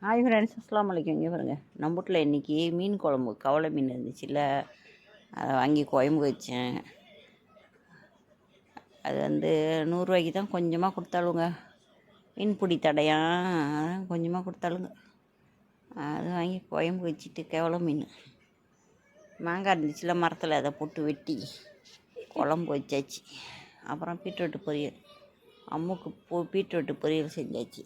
Hi friends, அஸ்ஸலாமு அலைக்கும். இங்கே பாருங்க, நம்ம வீட்டில் இன்றைக்கி மீன் குழம்பு, கவலை மீன் இருந்துச்சுல்ல, அதை வாங்கி குழம்பு வச்சேன். அது வந்து 100 தான் கொஞ்சமாக கொடுத்தாளுங்க. மீன் பிடி தடையாக கொஞ்சமாக கொடுத்தாளுங்க. அது வாங்கி குழம்பு வச்சுட்டு கவலை மீன் மாங்காய் இருந்துச்சுல மரத்தில், அதை போட்டு வெட்டி குழம்பு வச்சாச்சு. அப்புறம் பீட்ரூட்டு பொரியல், அம்முக்கு பீட்ரூட்டு பொரியல் செஞ்சாச்சு.